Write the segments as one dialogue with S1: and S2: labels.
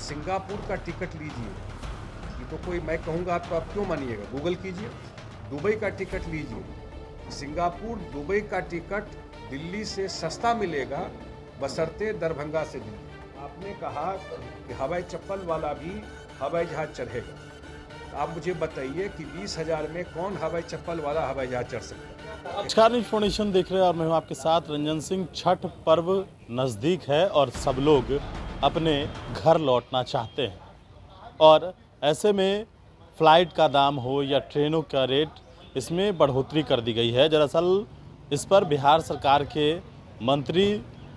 S1: Singapore का ticket लीजिए, ये तो कोई मैं कहूँगा तो आप क्यों मानिएगा, गूगल कीजिए। दुबई का टिकट लीजिए, सिंगापुर दुबई का टिकट दिल्ली से सस्ता मिलेगा बशर्ते दरभंगा से दिल्ली। आपने कहा कि हवाई चप्पल वाला भी हवाई जहाज़ चढ़ेगा, तो आप मुझे बताइए कि 20,000 में कौन हवाई चप्पल वाला हवाई जहाज़ चढ़ सकता है।
S2: नमस्कार, इन्फॉर्मेशन देख रहे हैं और मैं हूं आपके साथ रंजन सिंह। छठ पर्व नज़दीक है और सब लोग अपने घर लौटना चाहते हैं और ऐसे में फ़्लाइट का दाम हो या ट्रेनों का रेट, इसमें बढ़ोतरी कर दी गई है। दरअसल इस पर बिहार सरकार के मंत्री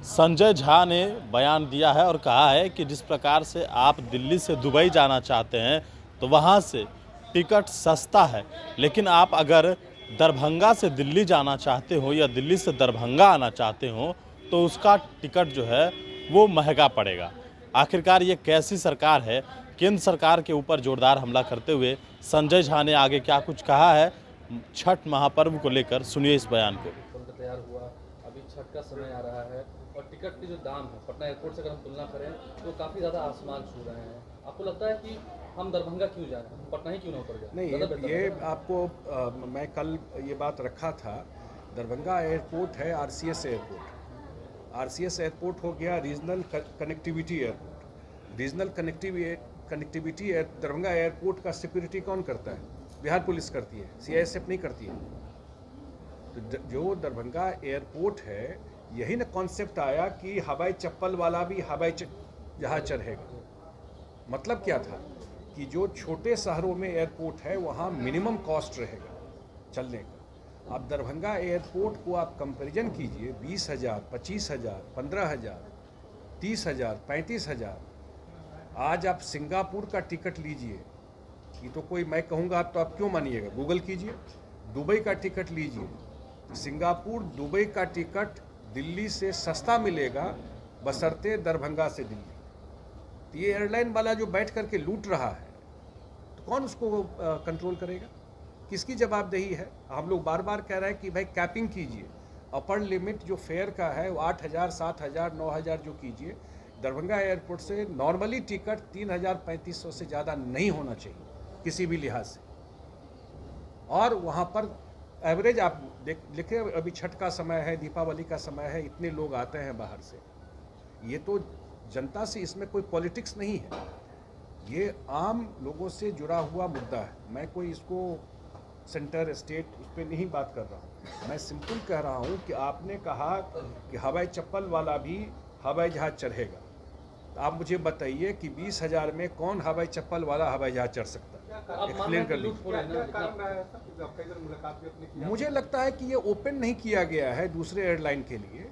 S2: संजय झा ने बयान दिया है और कहा है कि जिस प्रकार से आप दिल्ली से दुबई जाना चाहते हैं तो वहाँ से टिकट सस्ता है, लेकिन आप अगर दरभंगा से दिल्ली जाना चाहते हो या दिल्ली से दरभंगा आना चाहते हो तो उसका टिकट जो है वो महंगा पड़ेगा। आखिरकार ये कैसी सरकार है? केंद्र सरकार के ऊपर जोरदार हमला करते हुए संजय झा ने आगे क्या कुछ कहा है छठ महापर्व को लेकर, सुनिए इस बयान को।
S3: तैयार हुआ, अभी छठ का समय आ रहा है और टिकट के जो दाम है पटना एयरपोर्ट से अगर हम तुलना करें तो काफ़ी ज़्यादा आसमान छू रहे हैं। आपको लगता है कि हम दरभंगा क्यों जाएं, पटना ही क्यों ना उतर जाए?
S1: नहीं, ये आपको मैं कल ये बात रखा था। दरभंगा एयरपोर्ट है आरसीएस एयरपोर्ट। आरसीएस एयरपोर्ट हो गया regional connectivity airport. Regional connectivity Darbhanga airport का सिक्योरिटी कौन करता है? बिहार पुलिस करती है, सीआईएसएफ नहीं करती है। तो जो दरभंगा एयरपोर्ट है, यही ना कॉन्सेप्ट आया कि हवाई चप्पल वाला भी हवाई जहाज चढ़ेगा। मतलब क्या था कि जो छोटे शहरों में एयरपोर्ट है वहाँ मिनिमम कॉस्ट रहेगा चलने का। आप दरभंगा एयरपोर्ट को आप कंपैरिजन कीजिए, 20,000, 25,000, 15,000, 30,000, 35,000। आज आप सिंगापुर का टिकट लीजिए, ये तो कोई मैं कहूँगा तो आप क्यों मानिएगा, गूगल कीजिए। दुबई का टिकट लीजिए, सिंगापुर दुबई का टिकट दिल्ली से सस्ता मिलेगा बशर्ते दरभंगा से दिल्ली। तो ये एयरलाइन वाला जो बैठ करके लूट रहा है तो कौन उसको कंट्रोल करेगा? किसकी जवाबदेही है? हम लोग बार बार कह रहे हैं कि भाई कैपिंग कीजिए, अपर लिमिट जो फेयर का है वो 8,000, 7,000, 9,000 जो कीजिए। दरभंगा एयरपोर्ट से नॉर्मली टिकट 3,000-3,500 से ज़्यादा नहीं होना चाहिए किसी भी लिहाज से। और वहाँ पर एवरेज आप लिखे, अभी छठ का समय है, दीपावली का समय है, इतने लोग आते हैं बाहर से। ये तो जनता से, इसमें कोई पॉलिटिक्स नहीं है, ये आम लोगों से जुड़ा हुआ मुद्दा है। मैं कोई इसको सेंटर स्टेट उस पर नहीं बात कर रहा हूँ। मैं सिंपल कह रहा हूँ कि आपने कहा कि हवाई चप्पल वाला भी हवाई जहाज़ चढ़ेगा, तो आप मुझे बताइए कि 20,000 में कौन हवाई चप्पल वाला हवाई जहाज़ चढ़ सकता है? एक्सप्लेन कर लीजिए। मुझे लगता है कि ये ओपन नहीं किया गया है दूसरे एयरलाइन के लिए।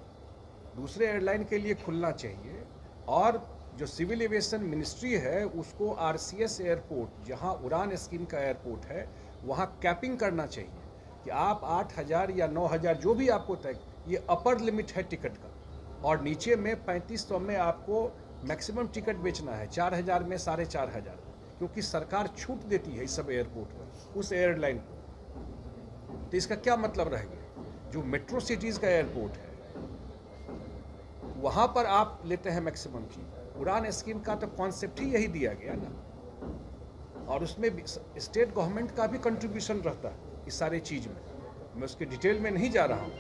S1: दूसरे एयरलाइन के लिए खुलना चाहिए। और जो सिविल एविएशन मिनिस्ट्री है उसको आरसीएस एयरपोर्ट, जहां उड़ान स्कीम का एयरपोर्ट है, वहां कैपिंग करना चाहिए कि आप 8,000 या 9,000 जो भी आपको तय, ये अपर लिमिट है टिकट का, और नीचे में 3500 में आपको मैक्सिमम टिकट बेचना है, 4,000 में 4,500, क्योंकि सरकार छूट देती है इस सब एयरपोर्ट पर उस एयरलाइन को। तो इसका क्या मतलब रह गया? जो मेट्रो सिटीज़ का एयरपोर्ट है वहाँ पर आप लेते हैं मैक्सिमम चीज। उड़ान स्कीम का तो कॉन्सेप्ट ही यही दिया गया ना, और उसमें स्टेट गवर्नमेंट का भी कंट्रीब्यूशन रहता है इस सारे चीज़ में। मैं उसके डिटेल में नहीं जा रहा हूँ,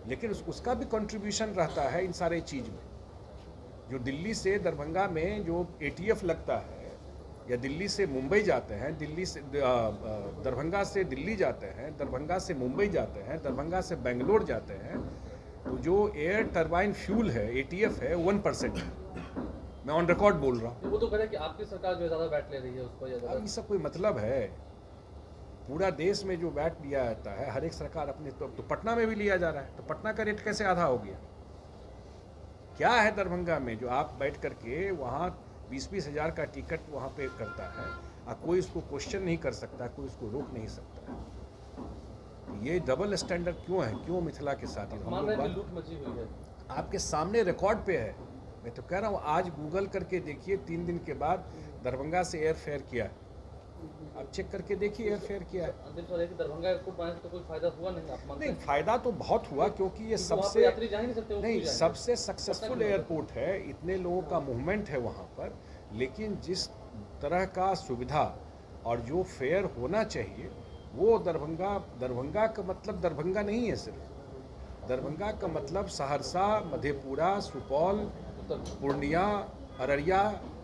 S1: लेकिन उसका भी कंट्रीब्यूशन रहता है इन सारे चीज़ में। जो दिल्ली से दरभंगा में जो एटीएफ लगता है, या दिल्ली से मुंबई जाते हैं, दिल्ली से दरभंगा से दिल्ली जाते हैं, दरभंगा से मुंबई जाते हैं, दरभंगा से बेंगलोर जाते हैं, तो जो एयर टरबाइन फ्यूल है, एटीएफ है, 1% है। मैं ऑन रिकॉर्ड बोल रहा हूँ।
S3: वो तो कह रहे हैं कि आपकी सरकार जो ज़्यादा वैट ले रही है उसको ज़्यादा।
S1: अब इसका कोई मतलब है? पूरा देश में जो वैट लिया जाता है हर एक सरकार अपने, तो पटना में भी लिया जा रहा है, तो पटना का रेट कैसे आधा हो गया? क्या है दरभंगा में जो आप बैठ करके वहाँ 20-20 हज़ार का टिकट वहाँ पे करता है, और कोई उसको क्वेश्चन नहीं कर सकता, कोई उसको रोक नहीं सकता है? ये डबल स्टैंडर्ड क्यों है? क्यों मिथिला के साथ
S3: लूट मची हुई है?
S1: आपके सामने रिकॉर्ड पे है। मैं तो कह रहा हूँ, आज गूगल करके देखिए, 3 दिन के बाद दरभंगा से एयर फेयर किया है, आप चेक करके देखिए एयर फेयर किया है।
S3: दरभंगा एयरपोर्ट बनाने से कोई फायदा हुआ नहीं? आप
S1: नहीं, फायदा तो बहुत हुआ, क्योंकि ये सबसे
S3: यात्री जा ही नहीं सकते।
S1: नहीं, सबसे सक्सेसफुल एयरपोर्ट है, इतने लोगों का मूवमेंट है वहाँ पर। लेकिन जिस तरह का सुविधा और जो फेयर होना चाहिए वो दरभंगा का मतलब दरभंगा नहीं है सिर्फ। दरभंगा का मतलब सहरसा, मधेपुरा, सुपौल, पूर्णिया, अररिया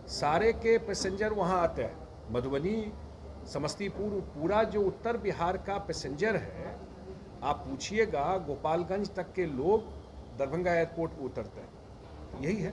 S1: सारे के पैसेंजर वहाँ आते हैं। मधुबनी, समस्तीपुर, पूरा जो उत्तर बिहार का पैसेंजर है, आप पूछिएगा गोपालगंज तक के लोग दरभंगा एयरपोर्ट पर उतरते हैं। यही है।